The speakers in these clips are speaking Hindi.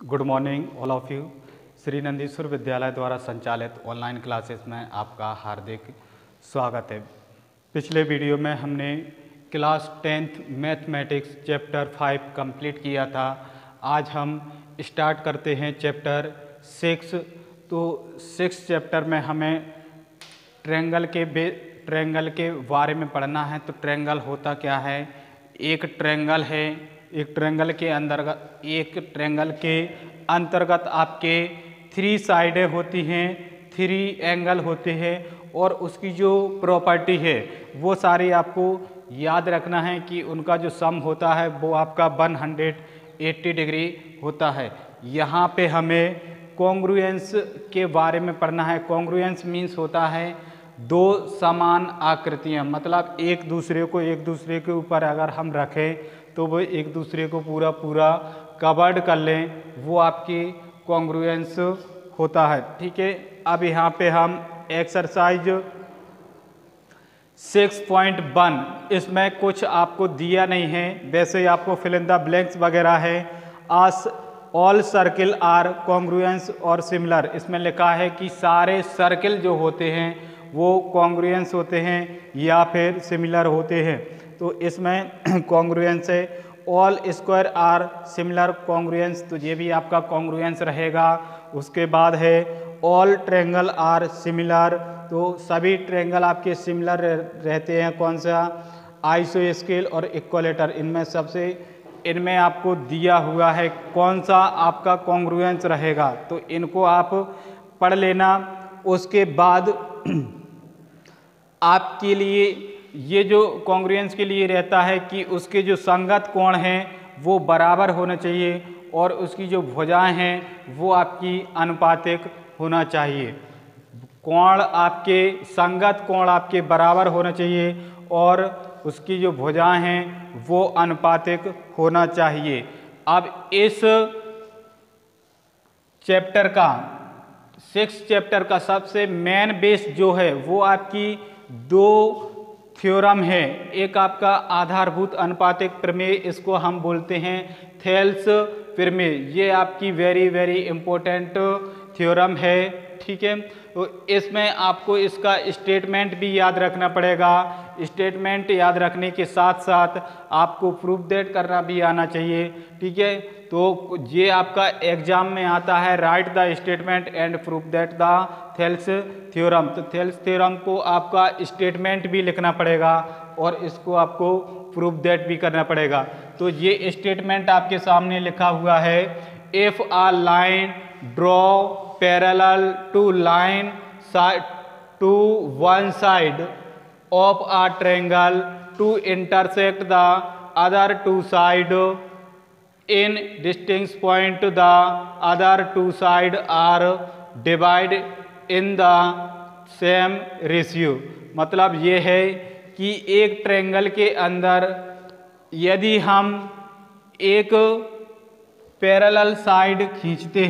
Good morning all of you. Shri Nandishwar विद्यालय द्वारा संचालित ऑनलाइन क्लासेस में आपका हार्दिक स्वागत है। पिछले वीडियो में हमने class 10th mathematics chapter 5 complete किया था। आज हम स्टार्ट करते हैं चैप्टर 6। तो 6 चैप्टर में हमें ट्रायंगल के बारे में पढ़ना है। तो ट्रायंगल होता क्या है? एक ट्रायंगल है, एक ट्रायंगल के अंतर्गत आपके 3 साइडें होती हैं, 3 एंगल होते हैं और उसकी जो प्रॉपर्टी है वो सारी आपको याद रखना है कि उनका जो सम होता है वो आपका 180 डिग्री होता है। यहाँ पे हमें कॉन्ग्रुएंस के बारे में पढ़ना है। कॉन्ग्रुएंस मीन्स होता है दो समान आकृतियाँ, मतलब एक दूसरे के ऊपर अगर हम रखें तो वो एक दूसरे को पूरा कवर्ड कर लें, वो आपकी कॉन्ग्रुएंस होता है। ठीक है, अब यहाँ पे हम एक्सरसाइज 6.1, इसमें कुछ आपको दिया नहीं है, वैसे आपको फिल इन द ब्लैंक्स वगैरह है। आस ऑल सर्किल आर कॉन्ग्रुएंस और सिमिलर, इसमें लिखा है कि सारे सर्किल जो होते हैं वो कॉन्ग्रुएंस होते हैं या फिर सिमिलर होते हैं। तो इसमें कॉन्ग्रुएंस है। All square are similar congruence, तो ये भी आपका कॉन्ग्रुएंस रहेगा। उसके बाद है ऑल ट्रायंगल आर सिमिलर, तो सभी ट्रायंगल आपके सिमिलर रहते हैं। कौन सा? आइसोस्केल और इक्विलेटर, इनमें आपको दिया हुआ है कौन सा आपका कॉन्ग्रुएंस रहेगा, तो इनको आप पढ़ लेना। उसके बाद आपके लिए ये जो कॉन्ग्रुएंस के लिए रहता है कि उसके जो संगत कोण हैं वो बराबर होना चाहिए और उसकी जो भुजाएं हैं वो आपकी अनुपातिक होना चाहिए। संगत कोण आपके बराबर होना चाहिए और उसकी जो भुजाएं हैं वो अनुपातिक होना चाहिए। अब इस चैप्टर का 6 चैप्टर का सबसे मेन बेस जो है वो आपकी 2 थ्योरम है। एक आपका आधारभूत अनुपातिक प्रमेय, इसको हम बोलते हैं थेल्स प्रमेय। ये आपकी वेरी इम्पोर्टेंट थ्योरम है। ठीक है, तो इसमें आपको इसका स्टेटमेंट भी याद रखना पड़ेगा। स्टेटमेंट याद रखने के साथ साथ आपको प्रूफ दैट करना भी आना चाहिए। ठीक है, तो ये आपका एग्जाम में आता है, right the statement and proof that the Thales theorem. तो थेल्स थ्योरम को आपका स्टेटमेंट भी लिखना पड़ेगा और इसको आपको प्रूफ दैट भी करना पड़ेगा। तो ये स्टेटमेंट आपके सामने लिखा हुआ है। If a line draw parallel to line to one side of a triangle to intersect the other 2 side in distinct point, the other 2 sides are divided in the same ratio। मतलब ये है कि एक ट्रायंगल के अंदर यदि हम एक पैरेलल साइड खींचते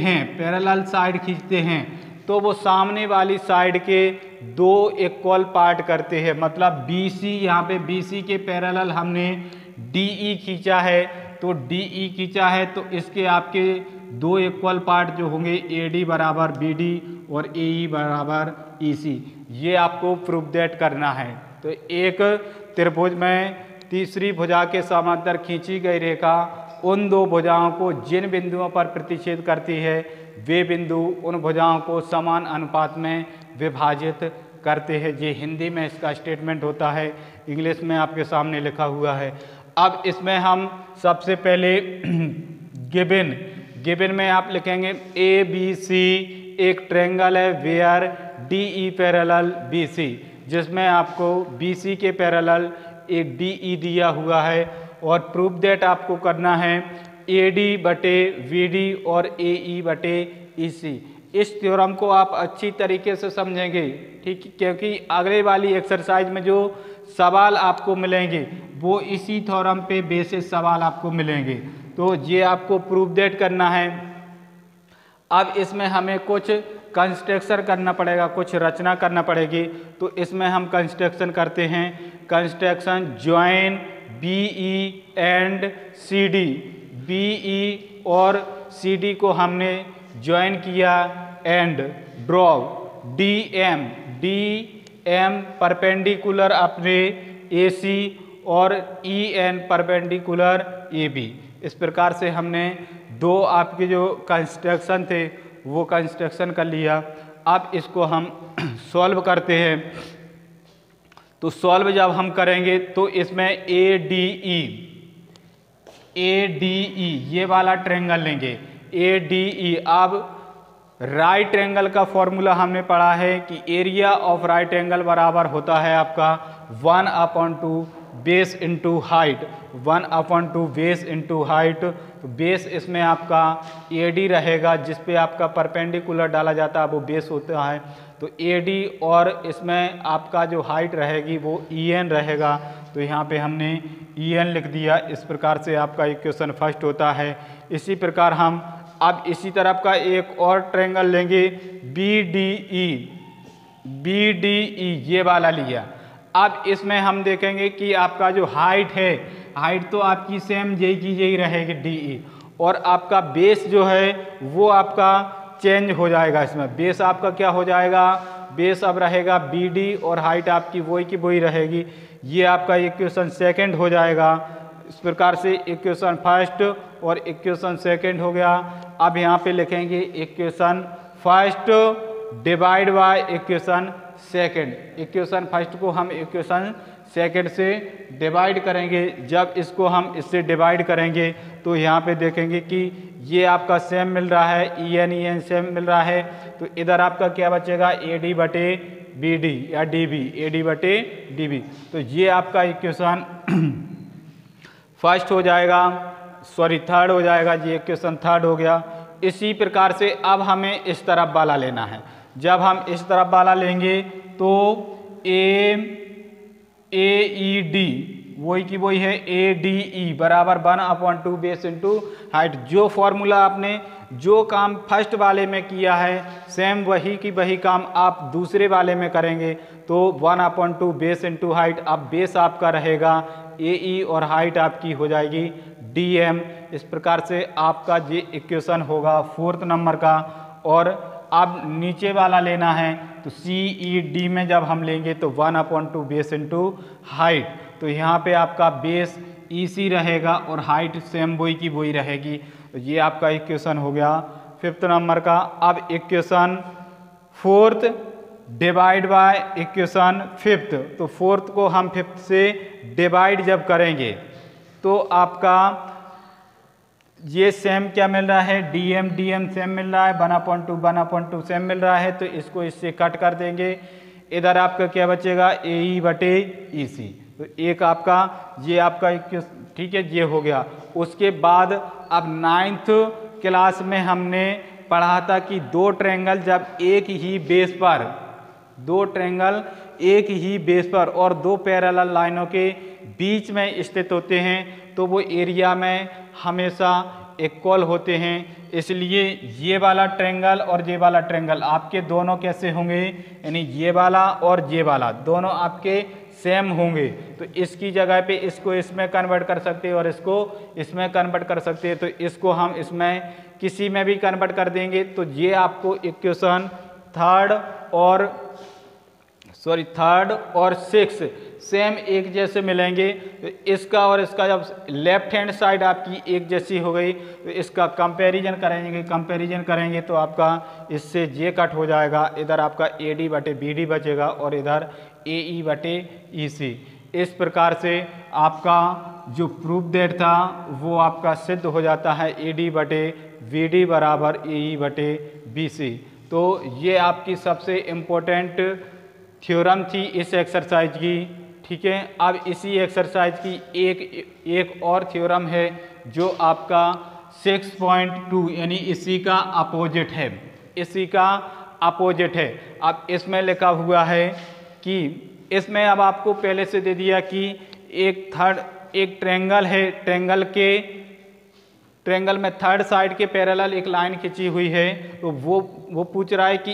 हैं तो वो सामने वाली साइड के 2 इक्वल पार्ट करते हैं। मतलब BC, यहाँ पे BC के पैरेलल हमने DE खींचा है, तो इसके आपके 2 इक्वल पार्ट जो होंगे AD बराबर BD और AE बराबर EC, ये आपको प्रूफ दैट करना है। तो एक त्रिभुज में तीसरी भुजा के समांतर खींची गई रेखा उन 2 भुजाओं को जिन बिंदुओं पर प्रतिच्छेद करती है वे बिंदु उन भुजाओं को समान अनुपात में विभाजित करते हैं। ये हिंदी में इसका स्टेटमेंट होता है, इंग्लिश में आपके सामने लिखा हुआ है। अब इसमें हम सबसे पहले गिवन में आप लिखेंगे ABC एक ट्रायंगल है वेयर DE पैरेलल BC, जिसमें आपको BC के पैरेलल एक DE दिया हुआ है और प्रूफ दैट आपको करना है AD बटे VD और AE बटे EC। इस थ्योरम को आप अच्छी तरीके से समझेंगे, ठीक, क्योंकि अगले वाली एक्सरसाइज में जो सवाल आपको मिलेंगे वो इसी थ्योरम पे बेसिस सवाल आपको मिलेंगे। तो ये आपको प्रूफ दैट करना है। अब इसमें हमें कुछ कंस्ट्रक्शन करना पड़ेगा, कुछ रचना करना पड़ेगी। तो इसमें हम कंस्ट्रक्शन करते हैं। Construction join BE and CD। BE और सी डी को हमने ज्वाइन किया and draw D M perpendicular अपने ए सी और E N perpendicular A B. इस प्रकार से हमने दो आपके जो कंस्ट्रक्शन थे वो कंस्ट्रक्शन कर लिया। अब इसको हम सॉल्व करते हैं। तो सॉल्व जब हम करेंगे तो इसमें ए डी ई ये वाला ट्रायंगल लेंगे ए डी ई। अब राइट एंगल का फॉर्मूला हमने पढ़ा है कि एरिया ऑफ राइट एंगल बराबर होता है आपका 1/2 base into height, 1/2 base into height. तो बेस इसमें आपका ए डी रहेगा, जिस पे आपका परपेंडिकुलर डाला जाता है वो बेस होता है। तो ए डी और इसमें आपका जो हाइट रहेगी वो ई एन रहेगा। तो यहाँ पे हमने ई एन लिख दिया। इस प्रकार से आपका इक्वेशन फर्स्ट होता है। इसी प्रकार हम अब इसी तरफ का एक और ट्रायंगल लेंगे बी डी ई ये वाला लिया। अब इसमें हम देखेंगे कि आपका जो हाइट है, हाइट तो आपकी सेम जे की यही रहेगी डी ई, और आपका बेस जो है वो आपका चेंज हो जाएगा। इसमें बेस आपका क्या हो जाएगा, बेस अब रहेगा बी डी और हाइट आपकी वही की वही रहेगी। ये आपका इक्वेशन सेकंड हो जाएगा। इस प्रकार से इक्वेशन फर्स्ट और इक्वेशन सेकंड हो गया। अब यहाँ पे लिखेंगे equation first divide by equation second. Equation first को हम इक्वेशन सेकंड से डिवाइड करेंगे। जब इसको हम इससे डिवाइड करेंगे तो यहाँ पे देखेंगे कि ये आपका सेम मिल रहा है, ई एन सेम मिल रहा है। तो इधर आपका क्या बचेगा, ए डी बटे बी डी या डी बी, ए डी बटे डी बी। तो ये आपका इक्वेशन फर्स्ट हो जाएगा, सॉरी थर्ड हो जाएगा। ये इक्वेशन थर्ड हो गया। इसी प्रकार से अब हमें इस तरफ वाला लेना है। जब हम इस तरफ वाला लेंगे तो ए ई डी वही की वही है, ए डी ई बराबर 1/2 बेस इंटू हाइट। जो फॉर्मूला आपने जो काम फर्स्ट वाले में किया है सेम वही की वही काम आप दूसरे वाले में करेंगे। तो 1/2 बेस इंटू हाइट। अब बेस आपका रहेगा ए ई और हाइट आपकी हो जाएगी डी एम। इस प्रकार से आपका ये इक्वेशन होगा फोर्थ नंबर का। और अब नीचे वाला लेना है तो सी ई डी में जब हम लेंगे तो 1/2 बेस इंटू हाइट। तो यहाँ पे आपका बेस ई सी रहेगा और हाइट सेम वही की वही रहेगी। तो ये आपका इक्वेशन हो गया फिफ्थ नंबर का। अब equation fourth divide by equation fifth. तो फोर्थ को हम फिफ्थ से डिवाइड जब करेंगे तो आपका ये सेम क्या मिल रहा है, डी एम सेम मिल रहा है, 1/2 सेम मिल रहा है। तो इसको इससे कट कर देंगे। इधर आपका क्या बचेगा, ए ई बटे ई सी। तो एक आपका ये आपका ठीक है, ये हो गया। उसके बाद अब 9th क्लास में हमने पढ़ा था कि दो ट्रायंगल जब एक ही बेस पर, दो ट्रायंगल एक ही बेस पर और दो पैरेलल लाइनों के बीच में स्थित होते हैं तो वो एरिया में हमेशा इक्वल होते हैं। इसलिए ये वाला ट्रायंगल और ये वाला ट्रायंगल आपके दोनों कैसे होंगे, यानी ये वाला और ये वाला दोनों आपके सेम होंगे। तो इसकी जगह पे इसको इसमें कन्वर्ट कर सकते हैं और इसको इसमें कन्वर्ट कर सकते हैं। तो इसको हम इसमें किसी में भी कन्वर्ट कर देंगे। तो ये आपको इक्वेशन थर्ड और सिक्स सेम एक जैसे मिलेंगे। तो इसका और इसका जब लेफ्ट हैंड साइड आपकी एक जैसी हो गई तो इसका कंपैरिजन करेंगे तो आपका इससे जे कट हो जाएगा। इधर आपका ए डी बटे बी डी बचेगा और इधर ए ई बटे ई सी। इस प्रकार से आपका जो प्रूफ डेट था वो आपका सिद्ध हो जाता है, ए डी बटे वी डी बराबर ए ई बटे बी सी। तो ये आपकी सबसे इम्पोर्टेंट थ्योरम थी इस एक्सरसाइज की। ठीक है, अब इसी एक्सरसाइज की एक और थ्योरम है जो आपका 6.2 यानी इसी का अपोजिट है, इसी का अपोजिट है। अब इसमें लिखा हुआ है कि इसमें अब आपको पहले से दे दिया कि एक ट्रायंगल है, ट्रायंगल के ट्रायंगल में थर्ड साइड के पैरेलल एक लाइन खींची हुई है, तो वो पूछ रहा है कि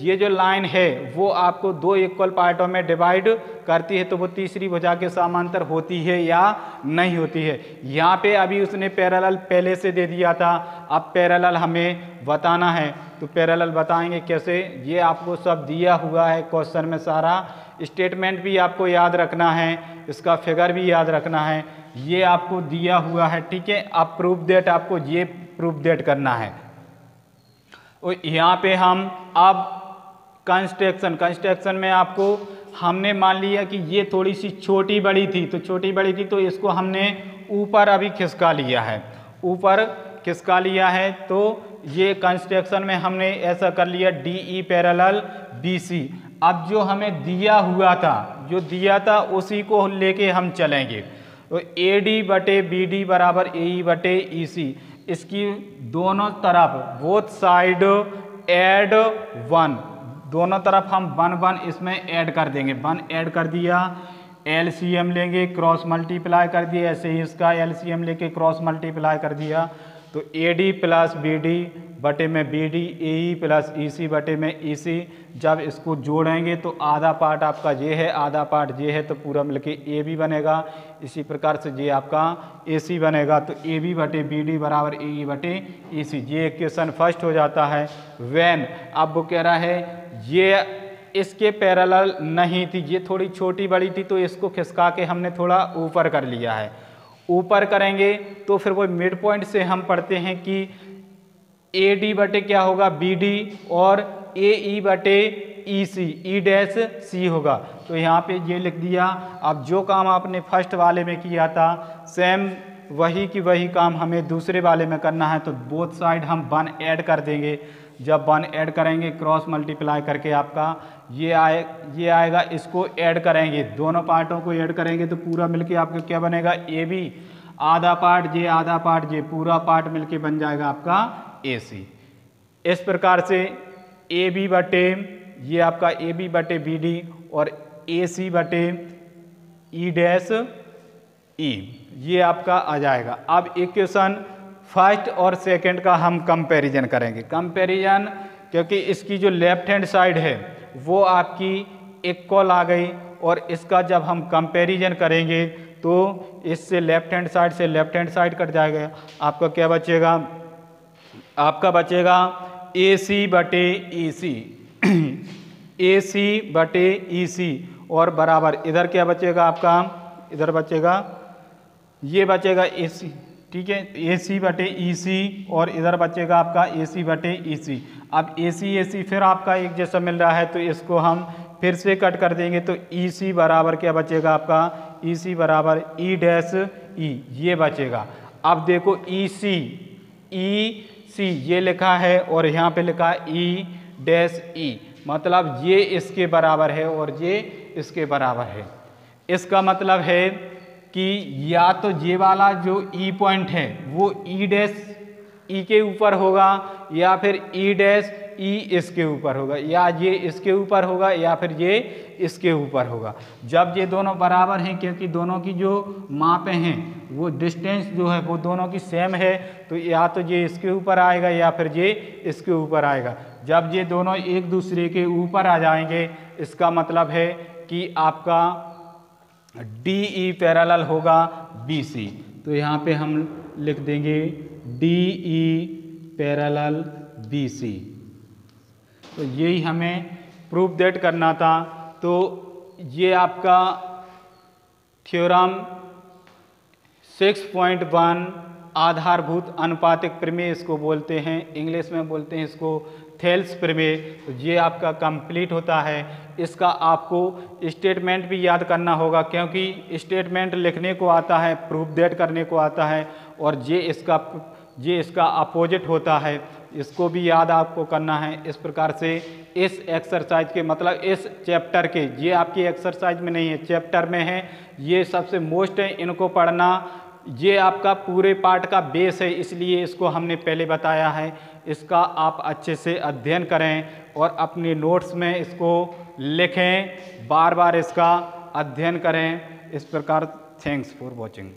ये जो लाइन है वो आपको दो इक्वल पार्टों में डिवाइड करती है, तो वो तीसरी भुजा के समांतर होती है या नहीं होती है। यहाँ पे अभी उसने पैरेलल पहले से दे दिया था, अब पैरेलल हमें बताना है, तो पैरेलल बताएंगे कैसे, ये आपको सब दिया हुआ है क्वेश्चन में, सारा स्टेटमेंट भी आपको याद रखना है, इसका फिगर भी याद रखना है, ये आपको दिया हुआ है, ठीक है। अब प्रूफ दैट आपको ये प्रूफ दैट करना है। और यहाँ पे हम अब कंस्ट्रक्शन में आपको हमने मान लिया कि ये थोड़ी सी छोटी बड़ी थी, तो इसको हमने ऊपर अभी खिसका लिया है, ऊपर खिसका लिया है। तो ये कंस्ट्रक्शन में हमने ऐसा कर लिया DE पैरेलल BC। अब जो हमें दिया हुआ था उसी को लेके हम चलेंगे। तो AD बटे BD बराबर AE बटे EC, इसकी दोनों तरफ बोथ साइड ऐड 1, दोनों तरफ हम 1 1 इसमें ऐड कर देंगे। 1 ऐड कर दिया, LCM लेंगे, क्रॉस मल्टीप्लाई कर दिया, ऐसे ही इसका LCM लेके क्रॉस मल्टीप्लाई कर दिया। तो AD प्लस BD बटे में BD, AE प्लस EC बटे में EC, जब इसको जोड़ेंगे तो आधा पार्ट आपका ये है, आधा पार्ट ये है, तो पूरा मिलके AB बनेगा। इसी प्रकार से ये आपका AC बनेगा। तो AB बटे BD बराबर AE बटे EC, ये इक्वेशन फर्स्ट हो जाता है। व्हेन, अब वो कह रहा है ये इसके पैरेलल नहीं थी, ये थोड़ी छोटी बड़ी थी, तो इसको खिसका के हमने थोड़ा ऊपर कर लिया है। ऊपर करेंगे तो फिर वो मिड पॉइंट से हम पढ़ते हैं कि AD बटे क्या होगा BD और AE बटे EC, E डैश C होगा। तो यहाँ पे ये लिख दिया। अब जो काम आपने फर्स्ट वाले में किया था सेम वही की वही काम हमें दूसरे वाले में करना है। तो बोथ साइड हम 1 ऐड कर देंगे। जब 1 ऐड करेंगे क्रॉस मल्टीप्लाई करके आपका ये आएगा, इसको ऐड करेंगे, दोनों पार्टों को ऐड करेंगे तो पूरा मिलके आपका क्या बनेगा AB, आधा पार्ट ये, आधा पार्ट ये, पूरा पार्ट मिलके बन जाएगा आपका AC। इस प्रकार से AB बटे ये आपका AB बटे BD और AC बटे E डैश E, ये आपका आ जाएगा। अब इक्वेशन फर्स्ट और सेकंड का हम कंपैरिजन करेंगे। कंपैरिजन क्योंकि इसकी जो लेफ्ट हैंड साइड है वो आपकी इक्वल आ गई, और इसका जब हम कंपैरिजन करेंगे तो इससे लेफ्ट हैंड साइड से लेफ्ट हैंड साइड कट जाएगा। आपका क्या बचेगा, आपका बचेगा AC बटे EC AC बटे EC, और बराबर इधर क्या बचेगा आपका, इधर बचेगा, ये बचेगा AC, ठीक है, AC बटे EC, और इधर बचेगा आपका AC बटे EC। अब AC फिर आपका एक जैसा मिल रहा है, तो इसको हम फिर से कट कर देंगे। तो EC बराबर क्या बचेगा आपका, EC बराबर E डैश E, ये बचेगा। अब देखो EC ये लिखा है और यहाँ पे लिखा है E डैश E, मतलब ये इसके बराबर है और ये इसके बराबर है। इसका मतलब है कि या तो ये वाला जो E पॉइंट है वो E डैश E के ऊपर होगा, या फिर E डैश E इसके ऊपर होगा, या ये इसके ऊपर होगा, या फिर ये इसके ऊपर होगा। जब ये दोनों बराबर हैं, क्योंकि दोनों की जो मापें हैं वो डिस्टेंस जो है वो दोनों की सेम है, तो या तो ये इसके ऊपर आएगा या फिर ये इसके ऊपर आएगा। जब ये दोनों एक दूसरे के ऊपर आ जाएंगे, इसका मतलब है कि आपका DE पैरेलल होगा BC। तो यहाँ पे हम लिख देंगे DE पैरेलल BC। तो यही हमें प्रूफ दैट करना था। तो ये आपका थ्योरम 6.1 आधारभूत अनुपातिक प्रमेय इसको बोलते हैं, इंग्लिश में बोलते हैं इसको थेल्स प्रमेय। तो ये आपका कंप्लीट होता है। इसका आपको स्टेटमेंट भी याद करना होगा, क्योंकि स्टेटमेंट लिखने को आता है, प्रूफ दैट करने को आता है, और ये इसका अपोजिट होता है, इसको भी याद आपको करना है। इस प्रकार से इस एक्सरसाइज के मतलब इस चैप्टर के, ये आपकी एक्सरसाइज में नहीं है, चैप्टर में है, ये सबसे मोस्ट है, इनको पढ़ना, ये आपका पूरे पार्ट का बेस है, इसलिए इसको हमने पहले बताया है। इसका आप अच्छे से अध्ययन करें और अपने नोट्स में इसको लिखें, बार बार इसका अध्ययन करें। इस प्रकार थैंक्स फॉर वॉचिंग।